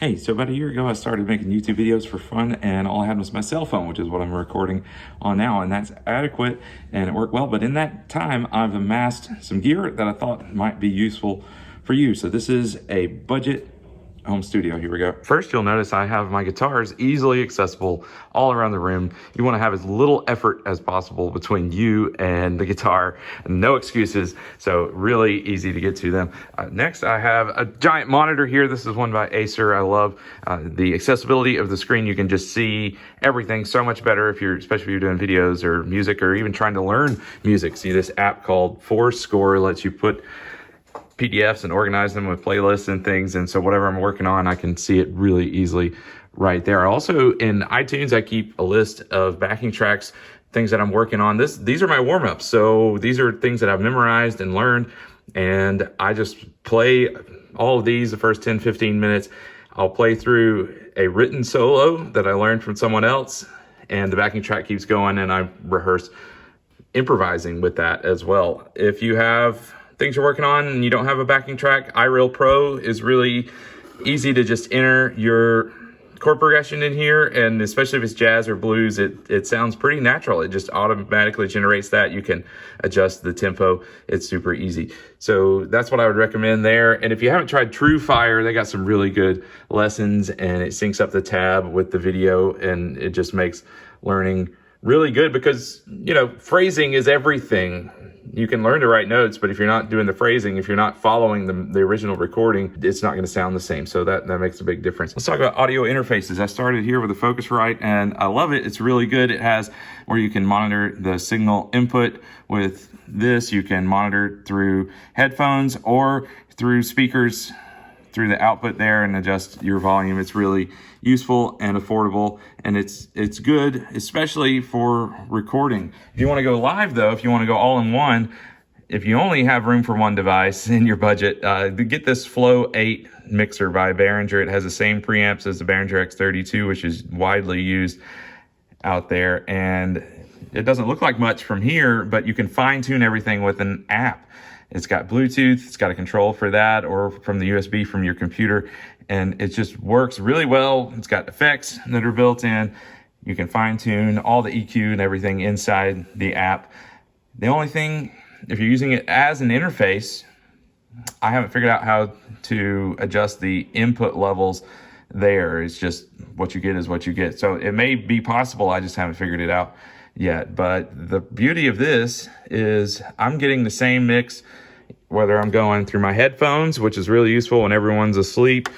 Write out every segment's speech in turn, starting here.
Hey, so about a year ago, I started making YouTube videos for fun, and all I had was my cell phone, which is what I'm recording on now, and that's adequate, and it worked well. But in that time, I've amassed some gear that I thought might be useful for you. So this is a budget home studio. Here we go. First, you'll notice I have my guitars easily accessible all around the room. You want to have as little effort as possible between you and the guitar. No excuses, so really easy to get to them. Next, I have a giant monitor here. This is one by Acer. I love the accessibility of the screen. You can just see everything so much better especially if you're doing videos or music or even trying to learn music. See, this app called Fourscore lets you put PDFs and organize them with playlists and things. And so whatever I'm working on, I can see it really easily right there. Also in iTunes, I keep a list of backing tracks, things that I'm working on. These are my warm-ups. So these are things that I've memorized and learned. And I just play all of these the first 10, 15 minutes. I'll play through a written solo that I learned from someone else, and the backing track keeps going, and I rehearse improvising with that as well. If you have things you're working on and you don't have a backing track, iReal Pro is really easy to just enter your chord progression in here, and especially if it's jazz or blues, it sounds pretty natural. It just automatically generates that. You can adjust the tempo. It's super easy. So that's what I would recommend there. And if you haven't tried TrueFire, they got some really good lessons, and it syncs up the tab with the video, and it just makes learning really good because, phrasing is everything. You can learn to write notes, but if you're not doing the phrasing, if you're not following the original recording, it's not going to sound the same. So that makes a big difference. Let's talk about audio interfaces. I started here with a Focusrite, and I love it. It's really good. It has where you can monitor the signal input with this. You can monitor through headphones or through speakers through the output there and adjust your volume. It's really useful and affordable, and it's good, especially for recording. If you want to go live though, if you want to go all in one, if you only have room for one device in your budget, get this Flow 8 mixer by Behringer. It has the same preamps as the Behringer X32, which is widely used out there, and it doesn't look like much from here, but you can fine tune everything with an app. It's got Bluetooth, it's got a control for that, or from the USB from your computer, and it just works really well. It's got effects that are built in. You can fine tune all the EQ and everything inside the app. The only thing, if you're using it as an interface, I haven't figured out how to adjust the input levels there. It's just what you get is what you get. So it may be possible, I just haven't figured it out yet. But the beauty of this is I'm getting the same mix whether I'm going through my headphones, which is really useful when everyone's asleep.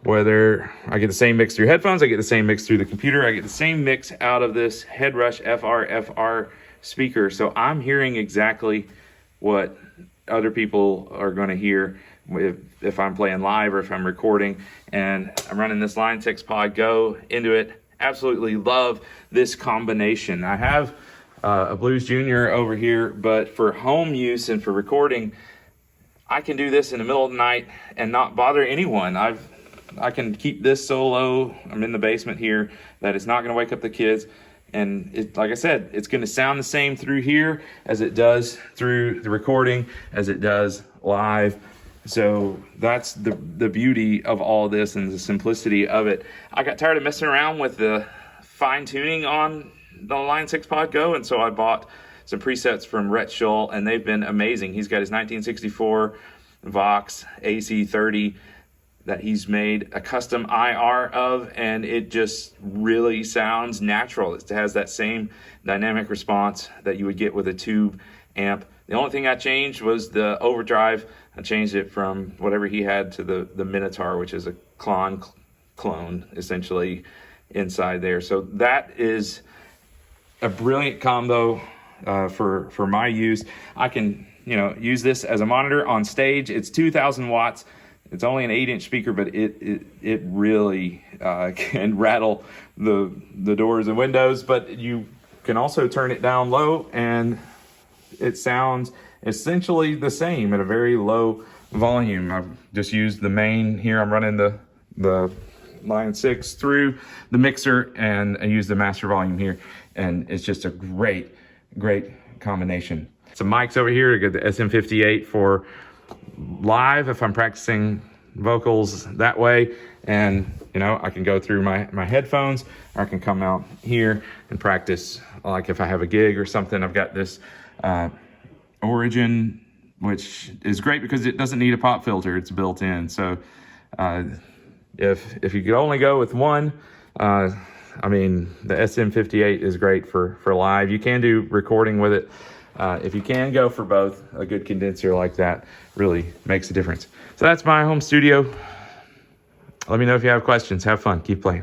Whether I get the same mix through headphones, I get the same mix through the computer, I get the same mix out of this Headrush FR speaker. So I'm hearing exactly what other people are going to hear if I'm playing live or if I'm recording. And I'm running this Line6 Pod Go into it. Absolutely love this combination. I have a Blues Junior over here, but for home use and for recording, I can do this in the middle of the night and not bother anyone. I can keep this so low, I'm in the basement here, that it's not going to wake up the kids. And like I said, it's going to sound the same through here as it does through the recording, as it does live. So that's the beauty of all this and the simplicity of it. I got tired of messing around with the fine tuning on the Line6 Pod Go, and so I bought some presets from Rhett Shull, and they've been amazing. He's got his 1964 Vox AC30 that he's made a custom IR of, and it just really sounds natural. It has that same dynamic response that you would get with a tube amp. The only thing I changed was the overdrive. I changed it from whatever he had to the Minotaur, which is a clone essentially inside there. So that is a brilliant combo for my use. I can use this as a monitor on stage. It's 2,000 watts. It's only an 8-inch speaker, but it really can rattle the doors and windows. But you can also turn it down low, and it sounds essentially the same at a very low volume. I've just used the main here. I'm running the Line6 through the mixer, and I use the master volume here, and it's just a great combination. Some mics over here. I got the SM58 for live if I'm practicing vocals that way. and you know, I can go through my headphones, or I can come out here and practice. Like if I have a gig or something, I've got this Origin, which is great because it doesn't need a pop filter. It's built in. So if you could only go with one, I mean, the SM58 is great for live. You can do recording with it. If you can go for both, a good condenser like that really makes a difference. So that's my home studio. Let me know if you have questions. Have fun. Keep playing.